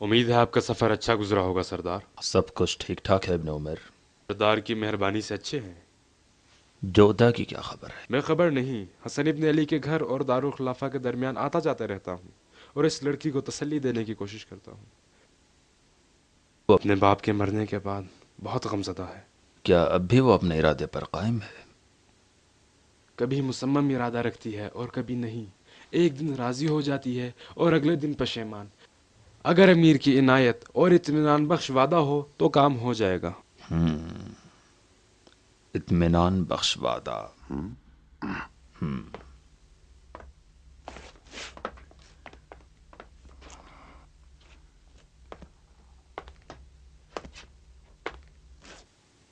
امید ہے آپ کا سفر اچھا گزرا ہوگا سردار۔ سب کچھ ٹھیک ٹھاک ہے ابن عمر۔ سردار کی مہربانی سے اچھے ہیں۔ جودا کی کیا خبر ہے؟ میں خبر نہیں، حسن ابن علی کے گھر اور دارالخلافہ کے درمیان آتا جاتا رہتا ہوں اور اس لڑکی کو تسلی دینے کی کوشش کرتا ہوں۔ وہ اپنے باپ کے مرنے کے بعد بہت غمزدہ ہے۔ کیا اب بھی وہ اپنے ارادے پر قائم ہے؟ کبھی مصمم ارادہ رکھتی ہے اور کبھی نہیں، ایک دن راضی ہو جاتی ہے اور اگلے دن پشیمان۔ اگر امیر کی عنایت اور اطمینان بخش وعدہ ہو تو کام ہو جائے گا۔ اطمینان بخش وعدہ۔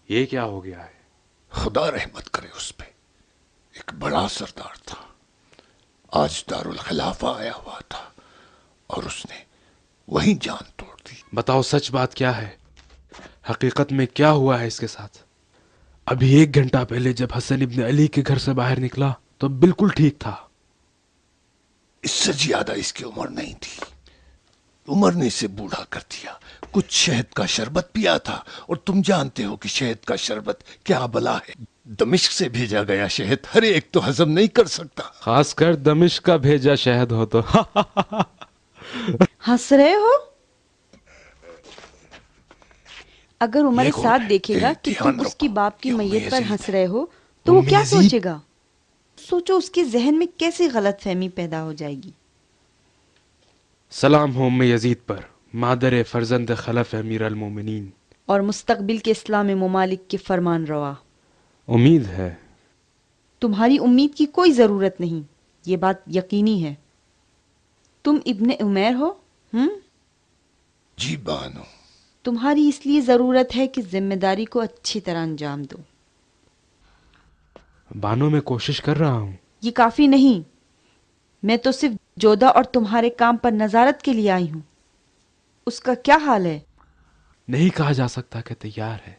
یہ کیا ہو گیا ہے؟ خدا رحمت کرے اس پہ، ایک بڑا سردار تھا، آج دارالخلافہ آیا ہوا تھا اور اس نے وہیں جان توڑ دی۔ بتاؤ سچ بات کیا ہے؟ حقیقت میں کیا ہوا ہے اس کے ساتھ؟ ابھی 1 گھنٹہ پہلے جب حسن ابن علی کے گھر سے باہر نکلا تو بالکل ٹھیک تھا۔ اس سے زیادہ اس کی عمر نہیں تھی، عمر نے اسے بوڑھا کر دیا۔ کچھ شہد کا شربت پیا تھا اور تم جانتے ہو کہ شہد کا شربت کیا بلا ہے۔ دمشق سے بھیجا گیا شہد ہر ایک تو ہضم نہیں کر سکتا، خاص کر دمشق کا بھیجا شہد ہو تو۔ ہنس رہے ہو؟ اگر عمر ساتھ دیکھے گا کہ تم اس کی باپ کی میت پر ہنس رہے ہو تو وہ کیا سوچے گا؟ سوچو اس کے ذہن میں کیسی غلط فہمی پیدا ہو جائے گی۔ سلام ہو ام یزید پر، مادر فرزند خلف امیر المومنین اور مستقبل کے اسلامی ممالک کے فرمان روا۔ امید ہے۔ تمہاری امید کی کوئی ضرورت نہیں، یہ بات یقینی ہے۔ تم ابن عمیر ہو؟ جی بانو۔ تمہاری اس لیے ضرورت ہے کہ ذمہ داری کو اچھی طرح انجام دو۔ بانو میں کوشش کر رہا ہوں۔ یہ کافی نہیں، میں تو صرف جودا اور تمہارے کام پر نظارت کے لیے آئی ہوں۔ اس کا کیا حال ہے؟ نہیں کہا جا سکتا کہ تیار ہے،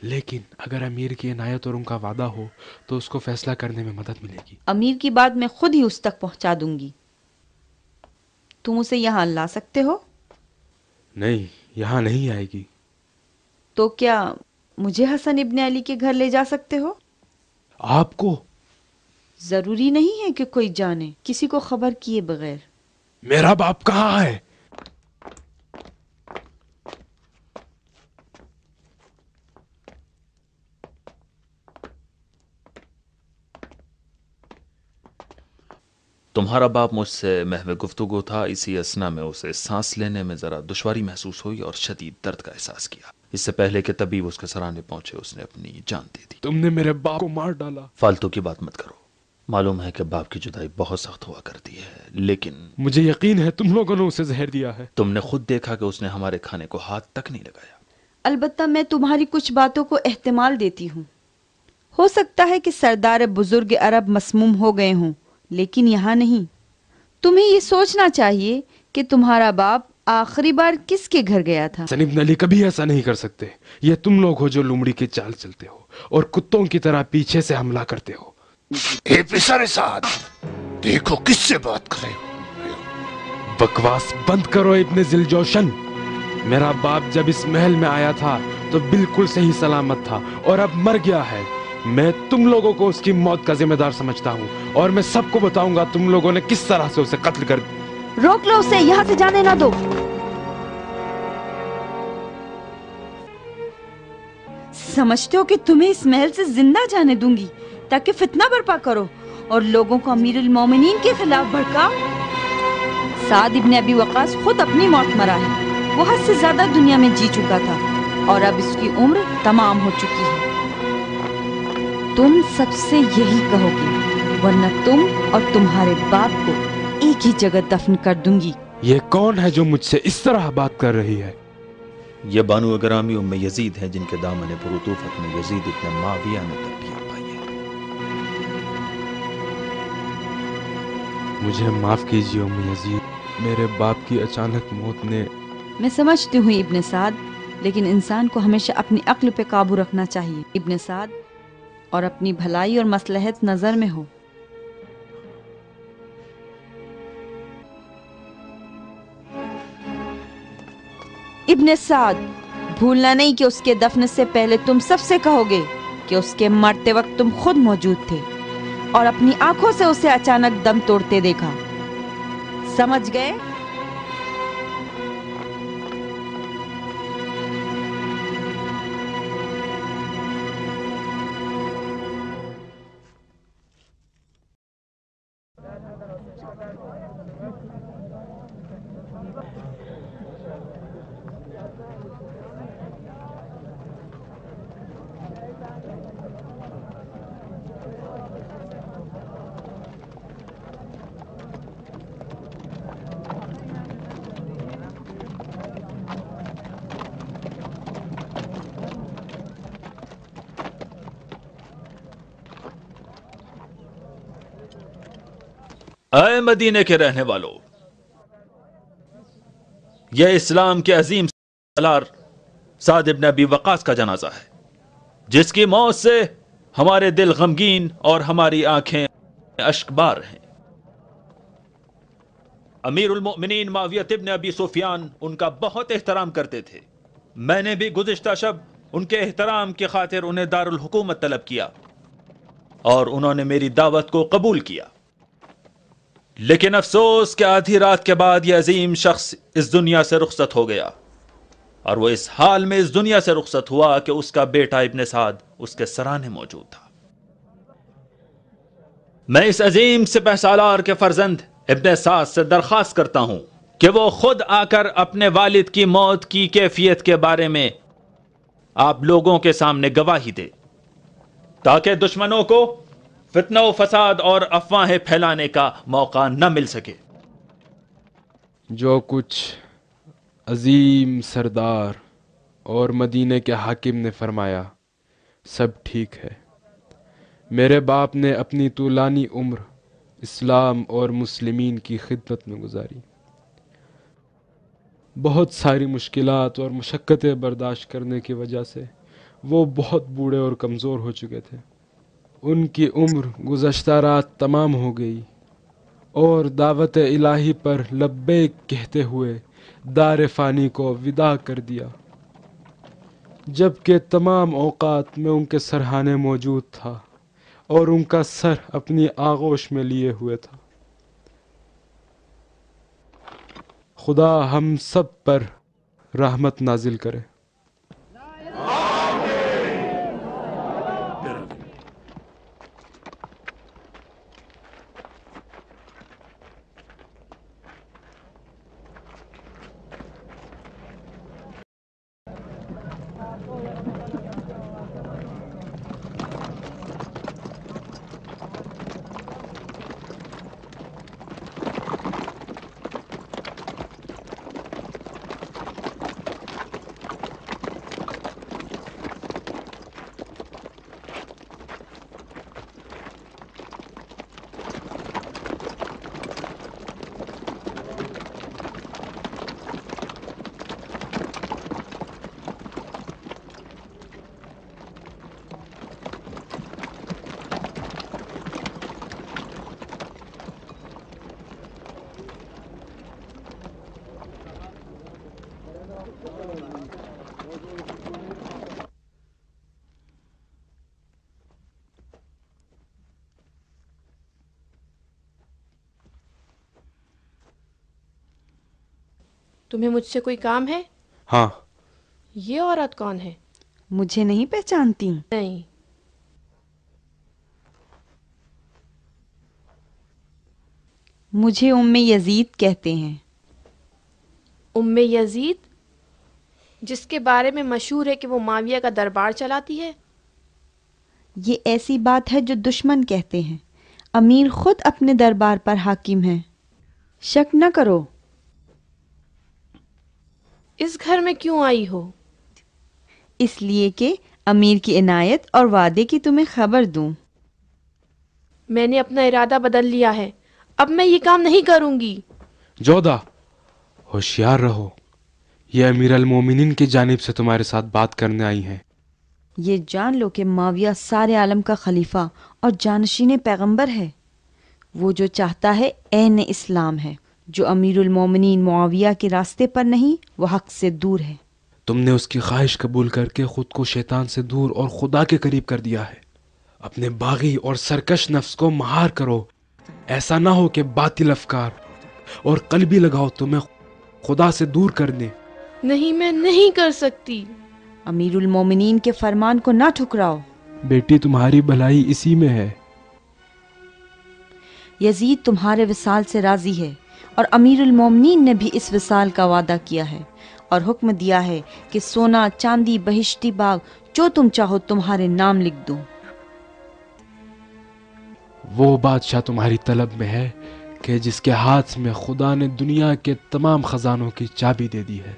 لیکن اگر امیر کی عنایت اور ان کا وعدہ ہو تو اس کو فیصلہ کرنے میں مدد ملے گی۔ امیر کی بات میں خود ہی اس تک پہنچا دوں گی۔ تم اسے یہاں لا سکتے ہو؟ نہیں، یہاں نہیں آئے گی۔ تو کیا مجھے حسن ابن علی کے گھر لے جا سکتے ہو؟ آپ کو؟ ضروری نہیں ہے کہ کوئی جانے، کسی کو خبر کیے بغیر۔ میرا باپ کہاں ہے؟ تمہارا باپ مجھ سے محو گفتگو تھا، اسی اثنا میں اسے سانس لینے میں ذرا دشواری محسوس ہوئی اور شدید درد کا احساس کیا۔ اس سے پہلے کہ طبیب اس کے سرانے پہنچے اس نے اپنی جان دے دی۔ تم نے میرے باپ کو مار ڈالا۔ فالتو کی بات مت کرو، معلوم ہے کہ باپ کی جدائی بہت سخت ہوا کرتی ہے، لیکن مجھے یقین ہے تم لوگوں نے اسے زہر دیا ہے۔ تم نے خود دیکھا کہ اس نے ہمارے کھانے کو ہاتھ تک نہیں لگایا۔ البتہ میں تمہاری کچھ باتوں کو احتمال دیتی ہوں۔ ہو سکتا ہے کہ سردار بزرگ عرب مسموم ہو گئے ہوں، لیکن یہاں نہیں۔ تمہیں یہ سوچنا چاہیے کہ تمہارا باپ آخری بار کس کے گھر گیا تھا۔ حسن ابن علی کبھی ایسا نہیں کر سکتے۔ یہ تم لوگ ہو جو لومڑی کی چال چلتے ہو اور کتوں کی طرح پیچھے سے حملہ کرتے ہو۔ اے پسر سعد، دیکھو کس سے بات کرے ہو۔ بکواس بند کرو ابن ذیلجوشن۔ میرا باپ جب اس محل میں آیا تھا تو بالکل صحیح سلامت تھا اور اب مر گیا ہے۔ میں تم لوگوں کو اس کی موت کا ذمہ دار سمجھتا ہوں اور میں سب کو بتاؤں گا تم لوگوں نے کس طرح سے اسے قتل کر دیا۔ روک لو اسے، یہاں سے جانے نہ دو۔ سمجھتے ہو کہ تمہیں اس محل سے زندہ جانے دوں گی تاکہ فتنہ برپا کرو اور لوگوں کو امیر المومنین کے خلاف بھڑکاؤ؟ سعد ابن ابی وقاص خود اپنی موت مرا ہے، وہ حد سے زیادہ دنیا میں جی چکا تھا اور اب اس کی عمر تمام ہو چکی ہے۔ تم سب سے یہی کہو گی، ورنہ تم اور تمہارے باپ کو ایک ہی جگہ دفن کر دوں گی۔ یہ کون ہے جو مجھ سے اس طرح بات کر رہی ہے؟ یہ بانو اگرامی ام یزید ہیں جن کے دامن پرطوفت میں یزید ابن معاویہ نے تربیت پائی ہے۔ مجھے معاف کیجیے ام یزید، میرے باپ کی اچانک موت نے… میں سمجھتی ہوں ابن سعد، لیکن انسان کو ہمیشہ اپنی عقل پہ قابو رکھنا چاہیے ابن سعد، اور اپنی بھلائی اور مصلحت نظر میں ہو۔ ابن سعد، بھولنا نہیں کہ اس کے دفن سے پہلے تم سب سے کہو گے کہ اس کے مرتے وقت تم خود موجود تھے اور اپنی آنکھوں سے اسے اچانک دم توڑتے دیکھا. سمجھ گئے؟ اے مدینے کے رہنے والوں، یہ اسلام کے عظیم سالار سعد ابن ابی وقاص کا جنازہ ہے، جس کی موت سے ہمارے دل غمگین اور ہماری آنکھیں اشکبار ہیں. امیر المؤمنین معاویہ ابن ابی سفیان ان کا بہت احترام کرتے تھے. میں نے بھی گزشتہ شب ان کے احترام کی خاطر انہیں دارالحکومت طلب کیا اور انہوں نے میری دعوت کو قبول کیا. لیکن افسوس کہ آدھی رات کے بعد یہ عظیم شخص اس دنیا سے رخصت ہو گیا، اور وہ اس حال میں اس دنیا سے رخصت ہوا کہ اس کا بیٹا ابن سعد اس کے سرانے موجود تھا. میں اس عظیم سپہ سالار کے فرزند ابن سعد سے درخواست کرتا ہوں کہ وہ خود آ کر اپنے والد کی موت کی کیفیت کے بارے میں آپ لوگوں کے سامنے گواہی دے، تاکہ دشمنوں کو فتنہ و فساد اور افواہیں پھیلانے کا موقع نہ مل سکے. جو کچھ عظیم سردار اور مدینے کے حاکم نے فرمایا سب ٹھیک ہے. میرے باپ نے اپنی طولانی عمر اسلام اور مسلمین کی خدمت میں گزاری. بہت ساری مشکلات اور مشقتیں برداشت کرنے کی وجہ سے وہ بہت بوڑھے اور کمزور ہو چکے تھے. ان کی عمر گزشتہ رات تمام ہو گئی اور دعوت الہی پر لبیک کہتے ہوئے دار فانی کو وداع کر دیا، جبکہ تمام اوقات میں ان کے سرہانے موجود تھا اور ان کا سر اپنی آغوش میں لیے ہوئے تھا. خدا ہم سب پر رحمت نازل کرے. تمہیں مجھ سے کوئی کام ہے؟ ہاں. یہ عورت کون ہے؟ مجھے نہیں پہچانتی؟ نہیں. مجھے ام یزید کہتے ہیں. ام یزید، جس کے بارے میں مشہور ہے کہ وہ معاویہ کا دربار چلاتی ہے؟ یہ ایسی بات ہے جو دشمن کہتے ہیں. امیر خود اپنے دربار پر حاکم ہیں. شک نہ کرو. اس گھر میں کیوں آئی ہو؟ اس لیے کہ امیر کی عنایت اور وعدے کی تمہیں خبر دوں. میں نے اپنا ارادہ بدل لیا ہے، اب میں یہ کام نہیں کروں گی. جودہ، ہوشیار رہو. یہ امیر المومنین کی جانب سے تمہارے ساتھ بات کرنے آئی ہیں. یہ جان لو کہ معاویہ سارے عالم کا خلیفہ اور جانشین پیغمبر ہے. وہ جو چاہتا ہے عین اسلام ہے. جو امیر المومنین معاویہ کے راستے پر نہیں، وہ حق سے دور ہے. تم نے اس کی خواہش قبول کر کے خود کو شیطان سے دور اور خدا کے قریب کر دیا ہے. اپنے باغی اور سرکش نفس کو مہار کرو. ایسا نہ ہو کہ باطل افکار اور قلبی لگاؤ تمہیں خدا سے دور کر دیں. نہیں، میں نہیں کر سکتی. امیر المومنین کے فرمان کو نہ ٹھکراؤ. بیٹی تمہاری بھلائی اسی میں ہے. یزید تمہارے وصال سے راضی ہے اور امیر المومنین نے بھی اس وصال کا وعدہ کیا ہے اور حکم دیا ہے کہ سونا، چاندی، بہشتی باغ جو تم چاہو تمہارے نام لکھ دوں. وہ بادشاہ تمہاری طلب میں ہے کہ جس کے ہاتھ میں خدا نے دنیا کے تمام خزانوں کی چابی دے دی ہے.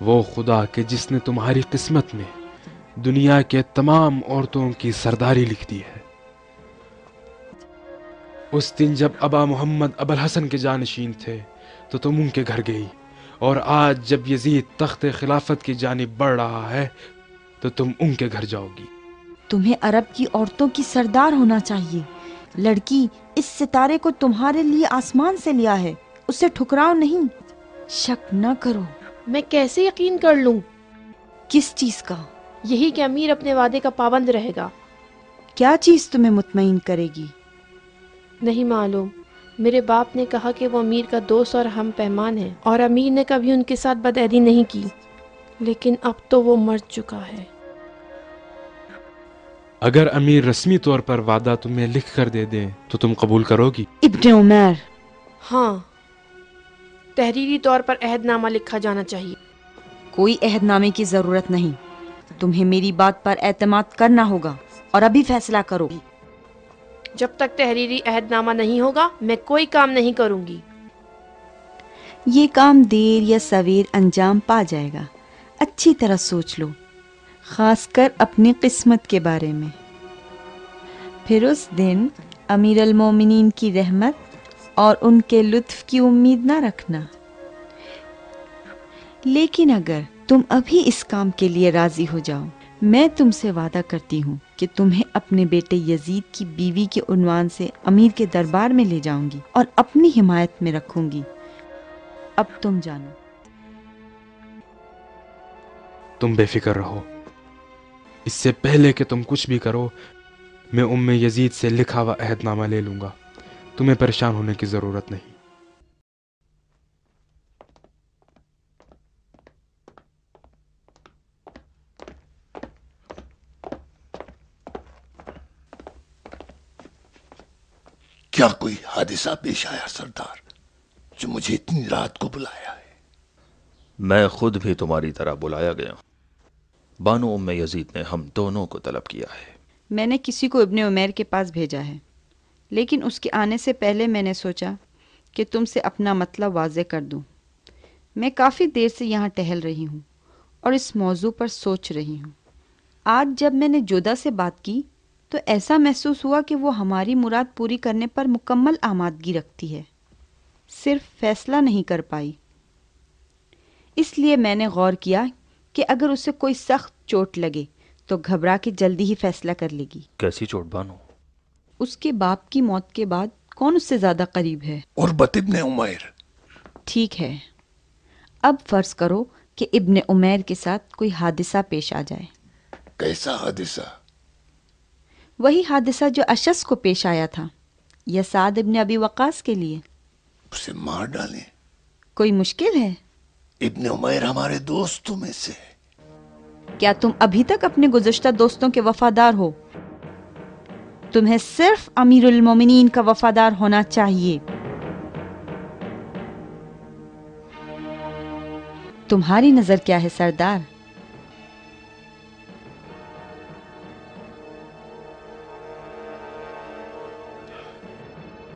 وہ خدا کہ جس نے تمہاری قسمت میں دنیا کے تمام عورتوں کی سرداری لکھ دی ہے. اس دن جب ابا محمد ابو الحسن کے جانشین تھے تو تم ان کے گھر گئی، اور آج جب یزید تخت خلافت کی جانب بڑھ رہا ہے تو تم ان کے گھر جاؤ گی. تمہیں عرب کی عورتوں کی سردار ہونا چاہیے. لڑکی اس ستارے کو تمہارے لیے آسمان سے لیا ہے، اسے ٹھکراؤ نہیں. شک نہ کرو. میں کیسے یقین کر لوں؟ کس چیز کا؟ یہی کہ امیر اپنے وعدے کا پابند رہے گا. کیا چیز تمہیں مطمئن کرے گی؟ نہیں معلوم. میرے باپ نے کہا کہ وہ امیر کا دوست اور ہم پیمان ہے، اور امیر نے کبھی ان کے ساتھ بدعہدی نہیں کی، لیکن اب تو وہ مر چکا ہے. اگر امیر رسمی طور پر وعدہ تمہیں لکھ کر دے دیں تو تم قبول کرو گی؟ ابن عمر، ہاں، تحریری طور پر عہد نامہ لکھا جانا چاہیے. کوئی عہد نامے کی ضرورت نہیں. تمہیں میری بات پر اعتماد کرنا ہوگا اور ابھی فیصلہ کرو. جب تک تحریری عہد نامہ نہیں ہوگا میں کوئی کام نہیں کروں گی. یہ کام دیر یا سویر انجام پا جائے گا. اچھی طرح سوچ لو، خاص کر اپنی قسمت کے بارے میں. پھر اس دن امیر المومنین کی رحمت اور ان کے لطف کی امید نہ رکھنا. لیکن اگر تم ابھی اس کام کے لیے راضی ہو جاؤ، میں تم سے وعدہ کرتی ہوں کہ تمہیں اپنے بیٹے یزید کی بیوی کے عنوان سے امیر کے دربار میں لے جاؤں گی اور اپنی حمایت میں رکھوں گی. اب تم جانو. تم بے فکر رہو. اس سے پہلے کہ تم کچھ بھی کرو میں یزید سے لکھا ہوا عہد نامہ لے لوں گا. تمہیں پریشان ہونے کی ضرورت نہیں. کیا کوئی حادثہ پیش آیا سردار جو مجھے اتنی رات کو بلایا ہے؟ میں خود بھی تمہاری طرح بلایا گیا. بانو یزید نے ہم دونوں کو طلب کیا ہے. میں نے کسی کو ابن عمیر کے پاس بھیجا ہے، لیکن اس کے آنے سے پہلے میں نے سوچا کہ تم سے اپنا مطلب واضح کر دوں. میں کافی دیر سے یہاں ٹہل رہی ہوں اور اس موضوع پر سوچ رہی ہوں. آج جب میں نے جودا سے بات کی تو ایسا محسوس ہوا کہ وہ ہماری مراد پوری کرنے پر مکمل آمادگی رکھتی ہے، صرف فیصلہ نہیں کر پائی. اس لیے میں نے غور کیا کہ اگر اسے کوئی سخت چوٹ لگے تو گھبرا کے جلدی ہی فیصلہ کر لے گی. کیسی چوٹ بانو؟ اس کے باپ کی موت کے بعد کون اس سے زیادہ قریب ہے؟ عربت ابن عمیر. ٹھیک ہے، اب فرض کرو کہ ابن عمیر کے ساتھ کوئی حادثہ پیش آ جائے. کیسا حادثہ؟ وہی حادثہ جو اشس کو پیش آیا تھا یا سعد ابن ابی وقاص کے لیے. اسے مار ڈالیں. کوئی مشکل ہے؟ ابن عمیر ہمارے دوستوں میں سے ہے. کیا تم ابھی تک اپنے گزشتہ دوستوں کے وفادار ہو؟ تمہیں صرف امیر المومنین کا وفادار ہونا چاہیے. تمہاری نظر کیا ہے سردار؟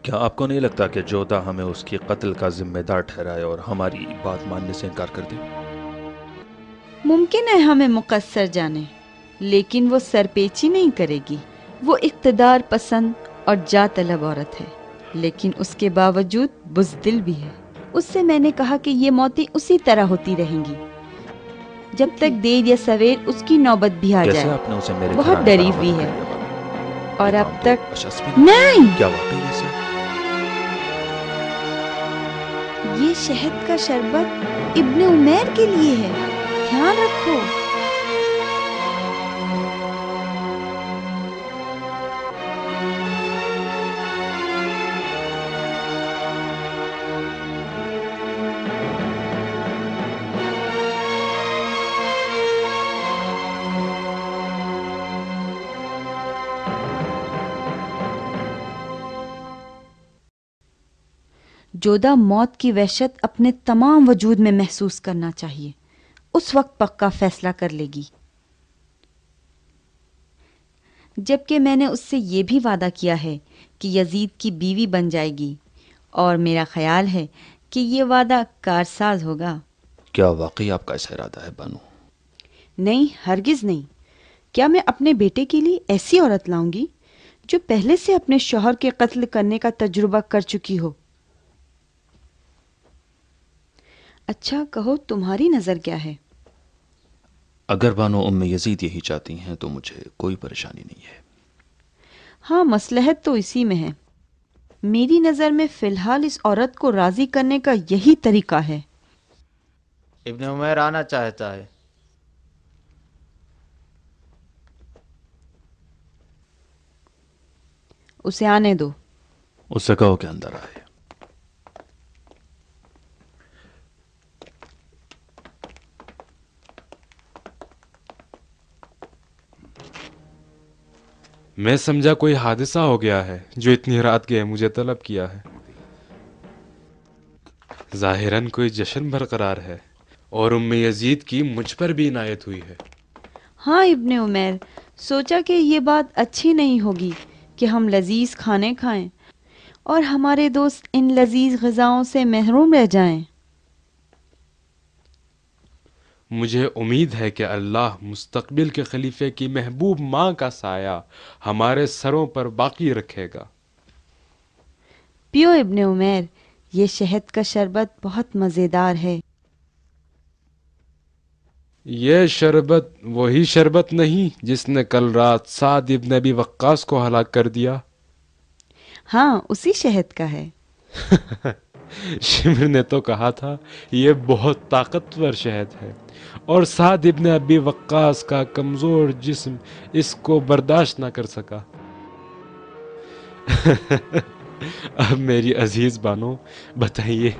کیا آپ کو نہیں لگتا کہ جودا ہمیں اس کی قتل کا ذمہ دار ٹھہرائے اور ہماری بات ماننے سے انکار کر دے؟ ممکن ہے ہمیں مقصر جانے، لیکن وہ سرپیچی نہیں کرے گی. وہ اقتدار پسند اور جا طلب عورت ہے، لیکن اس کے باوجود بزدل بھی ہے. اس سے میں نے کہا کہ یہ موتیں اسی طرح ہوتی رہیں گی جب تک دیر یا سویر اس کی نوبت بھی آ جائے. آپ نے اسے میرے بہت ڈری ہوئی ہے اور اب تک نہیں. نہیں. کیا واقعی ایسا؟ یہ شہد کا شربت ابن عمیر کے لیے ہے، دھیان رکھو۔ جودہ موت کی وحشت اپنے تمام وجود میں محسوس کرنا چاہیے، اس وقت پکا فیصلہ کر لے گی۔ جبکہ میں نے اس سے یہ بھی وعدہ کیا ہے کہ یزید کی بیوی بن جائے گی، اور میرا خیال ہے کہ یہ وعدہ کارساز ہوگا۔ کیا واقعی آپ کا ایسا ارادہ ہے بانو؟ نہیں، ہرگز نہیں۔ کیا میں اپنے بیٹے کے لیے ایسی عورت لاؤں گی جو پہلے سے اپنے شوہر کے قتل کرنے کا تجربہ کر چکی ہو؟ اچھا کہو، تمہاری نظر کیا ہے؟ اگر بانو ام یزید یہی چاہتی ہیں تو مجھے کوئی پریشانی نہیں ہے۔ ہاں، مصلحت تو اسی میں ہے۔ میری نظر میں فی الحال اس عورت کو راضی کرنے کا یہی طریقہ ہے۔ ابن عمیر آنا چاہتا ہے۔ اسے آنے دو۔ اس سے کہو کہ اندر آئے۔ میں سمجھا کوئی حادثہ ہو گیا ہے جو اتنی رات گئے مجھے طلب کیا ہے۔ ظاہراً کوئی جشن برقرار ہے، اور ام یزید کی مجھ پر بھی عنایت ہوئی ہے۔ ہاں ابن عمیر، سوچا کہ یہ بات اچھی نہیں ہوگی کہ ہم لذیذ کھانے کھائیں اور ہمارے دوست ان لذیذ غذاؤں سے محروم رہ جائیں۔ مجھے امید ہے کہ اللہ مستقبل کے خلیفے کی محبوب ماں کا سایہ ہمارے سروں پر باقی رکھے گا۔ پیو ابن عمیر، یہ شہد کا شربت بہت مزیدار ہے۔ یہ شربت وہی شربت نہیں جس نے کل رات سعد ابن ابی وقاص کو ہلاک کر دیا؟ ہاں، اسی شہد کا ہے۔ شمر نے تو کہا تھا یہ بہت طاقتور شہد ہے، اور سعد ابن ابی وقاص کا کمزور جسم اس کو برداشت نہ کر سکا۔ اب میری عزیز بانو، بتائیے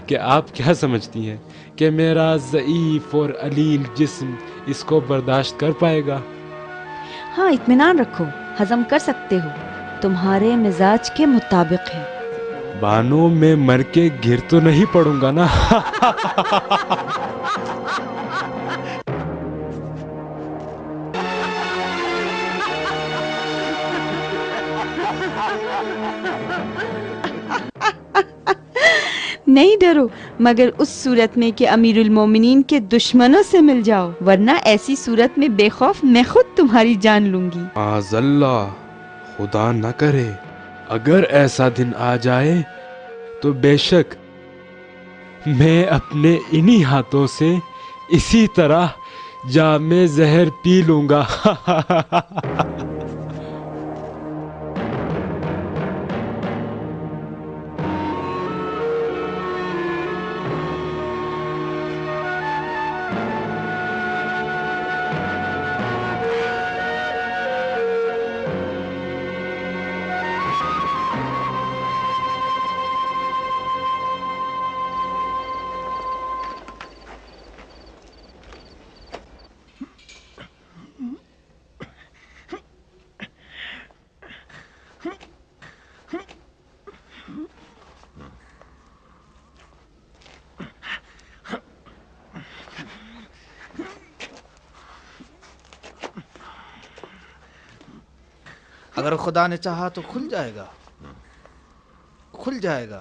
کہ آپ کیا سمجھتی ہیں کہ میرا ضعیف اور علیل جسم اس کو برداشت کر پائے گا؟ ہاں، اطمینان رکھو، ہضم کر سکتے ہو، تمہارے مزاج کے مطابق ہے۔ بانو، میں مر کے گر تو نہیں پڑوں گا نا؟ نہیں ڈرو، مگر اس صورت میں کہ امیر المومنین کے دشمنوں سے مل جاؤ، ورنہ ایسی صورت میں بے خوف میں خود تمہاری جان لوں گی۔ معاذ اللہ، خدا نہ کرے، اگر ایسا دن آ جائے تو بے شک میں اپنے انہی ہاتھوں سے اسی طرح جام زہر پی لوں گا۔ اگر خدا نے چاہا تو کھل جائے گا، کھل جائے گا۔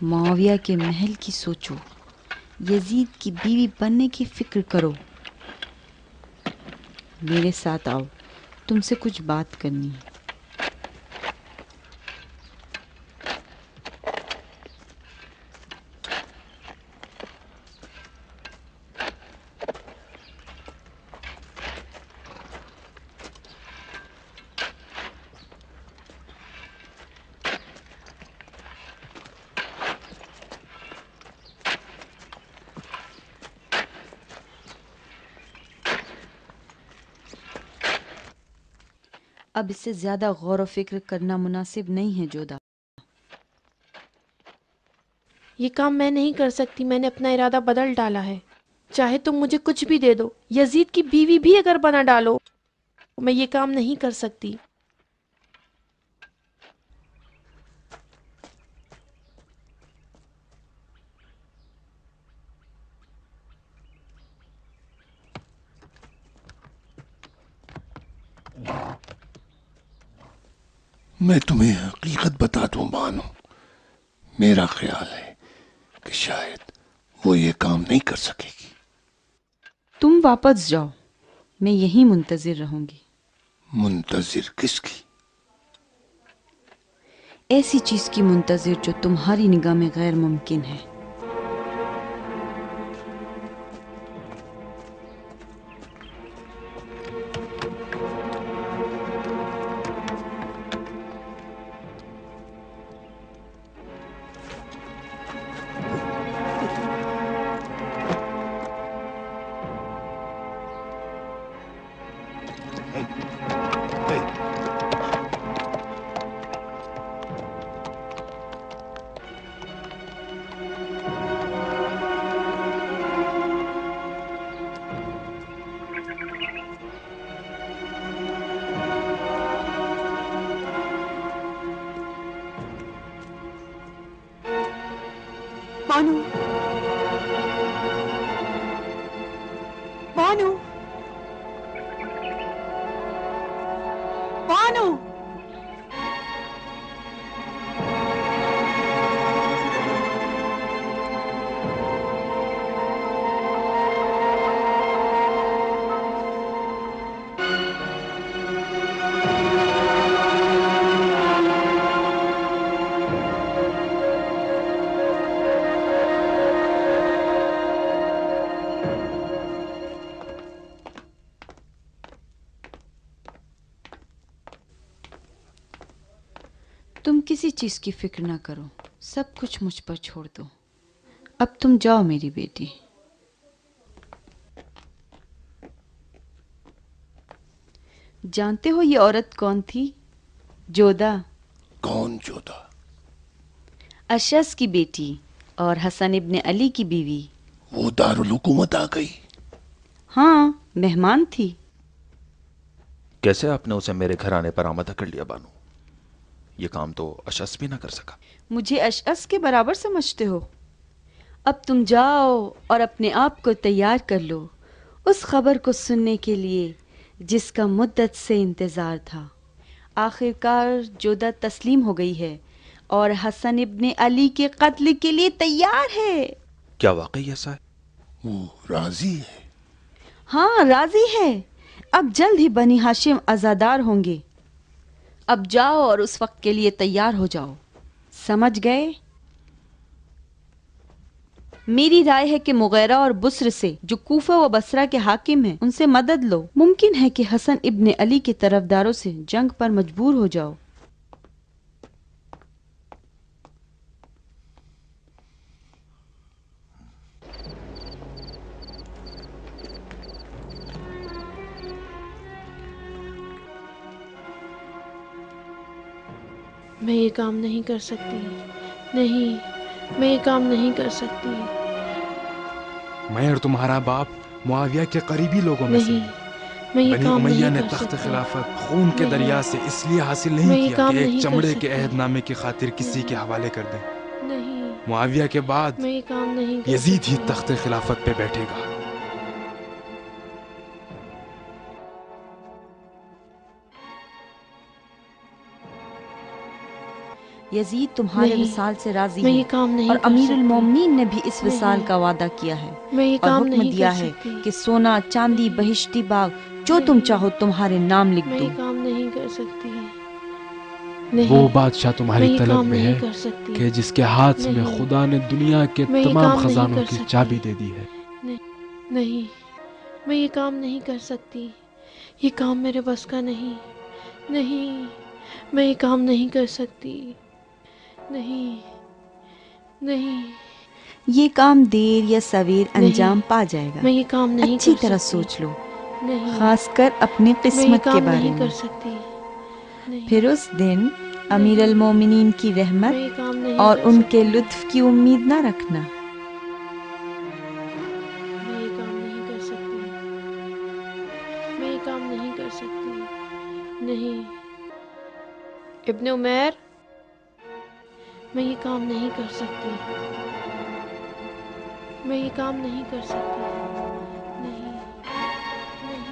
معاویہ کے محل کی سوچو، یزید کی بیوی بننے کی فکر کرو. میرے ساتھ آؤ، تم سے کچھ بات کرنی ہے. اب اس سے زیادہ غور و فکر کرنا مناسب نہیں ہے جودا. یہ کام میں نہیں کر سکتی، میں نے اپنا ارادہ بدل ڈالا ہے. چاہے تم مجھے کچھ بھی دے دو، یزید کی بیوی بھی اگر بنا ڈالو، میں یہ کام نہیں کر سکتی. میں تمہیں حقیقت بتا دوں بانو، میرا خیال ہے کہ شاید وہ یہ کام نہیں کر سکے گی. تم واپس جاؤ، میں یہیں منتظر رہوں گی. منتظر کس کی؟ ایسی چیز کی منتظر جو تمہاری نگاہ میں غیر ممکن ہے. بانو، بانو، بانو. تم کسی چیز کی فکر نہ کرو، سب کچھ مجھ پر چھوڑ دو. اب تم جاؤ میری بیٹی. جانتے ہو یہ عورت کون تھی؟ جودا. کون جودا؟ اشعث کی بیٹی اور حسن ابن علی کی بیوی. وہ دارالحکومت آ گئی؟ ہاں، مہمان تھی. کیسے آپ نے اسے میرے گھرانے پر آمدہ کر لیا بانو؟ یہ کام تو اشعث بھی نہ کر سکا. مجھے اشعث کے برابر سمجھتے ہو؟ اب تم جاؤ اور اپنے آپ کو تیار کر لو اس خبر کو سننے کے لیے جس کا مدت سے انتظار تھا. آخر کار جودا تسلیم ہو گئی ہے اور حسن ابن علی کے قتل کے لیے تیار ہے. کیا واقعی ایسا ہے؟ وہ راضی ہے؟ ہاں، راضی ہے. اب جلد ہی بنی ہاشم عزادار ہوں گے. اب جاؤ اور اس وقت کے لیے تیار ہو جاؤ. سمجھ گئے؟ میری رائے ہے کہ مغیرہ اور بصر سے جو کوفہ و بصرہ کے حاکم ہیں ان سے مدد لو. ممکن ہے کہ حسن ابن علی کے طرفداروں سے جنگ پر مجبور ہو جاؤ. میں یہ کام نہیں کر سکتی. نہیں، میں یہ کام نہیں کر سکتی. میں اور تمہارا باپ معاویہ کے قریبی لوگوں میں سے نہیں، ہیں. میں یہ بنی کام امیہ نہیں نے کر تخت سکتی. خلافت خون کے نہیں. دریا سے اس لیے حاصل میں نہیں یہ کیا کام کہ ایک نہیں کر چمڑے کے سکتی. عہد نامے کی خاطر کسی کے حوالے کر دیں. نہیں، معاویہ کے بعد میں یہ کام نہیں کر یزید ہی سکتی. تخت خلافت پہ بیٹھے گا. یزید تمہارے نہیں، وصال سے راضی میں یہ ہے کام نہیں اور کر امیر سکتی۔ المومنین نے بھی اس وصال نہیں، کا وعدہ کیا ہے میں یہ اور کام حکم نہیں دیا کر ہے سکتی۔ کہ سونا چاندی نہیں، بہشتی باغ جو تم نہیں، چاہو تمہارے نام لکھ میں دوں۔ یہ کام نہیں کر سکتی۔ وہ نہیں، بادشاہ میں تمہاری یہ طلب کام میں نہیں ہے کر سکتی۔ کہ جس کے ہاتھ میں نہیں، خدا نے دنیا کے میں یہ تمام کام نہیں خزانوں کر کی سکتی۔ چابی دے دی ہے۔ نہیں، میں یہ کام نہیں کر سکتی۔ یہ کام میرے بس کا نہیں۔ نہیں، میں یہ کام نہیں کر سکتی۔ نہیں، نہیں، یہ کام دیر یا سویر انجام نہیں، پا جائے گا، میں یہ کام نہیں اچھی کر طرح سکتی۔ سوچ لو، نہیں، خاص کر اپنی میں یہ قسمت کے کام بارے نہیں میں۔ کر سکتی۔ نہیں، پھر اس دن امیر المومنین کی میں یہ رحمت کام نہیں اور کر ان کے سکتی۔ لطف کی امید نہ رکھنا۔ میں یہ کام نہیں کر سکتی۔ میں یہ کام نہیں کر سکتی۔ نہیں، ابن عمیر، میں یہ کام نہیں کر سکتی۔ میں یہ کام نہیں کر سکتی۔ نہیں، نہیں۔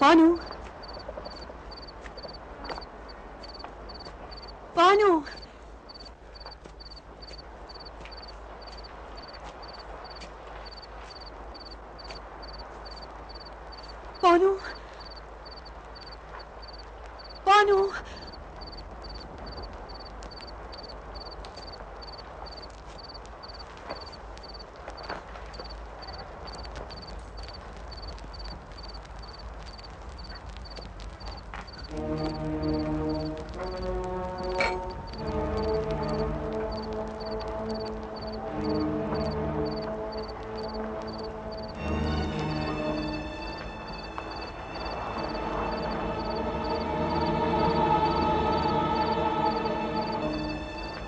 بانو، بانو، بانو، بانو،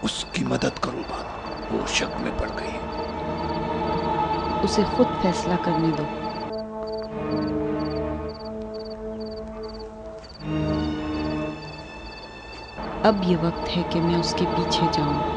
اس کی مدد کرو بانو، وہ شک میں پڑ گئی ہے۔ اسے خود فیصلہ کرنے دو۔ اب یہ وقت ہے کہ میں اس کے پیچھے جاؤں۔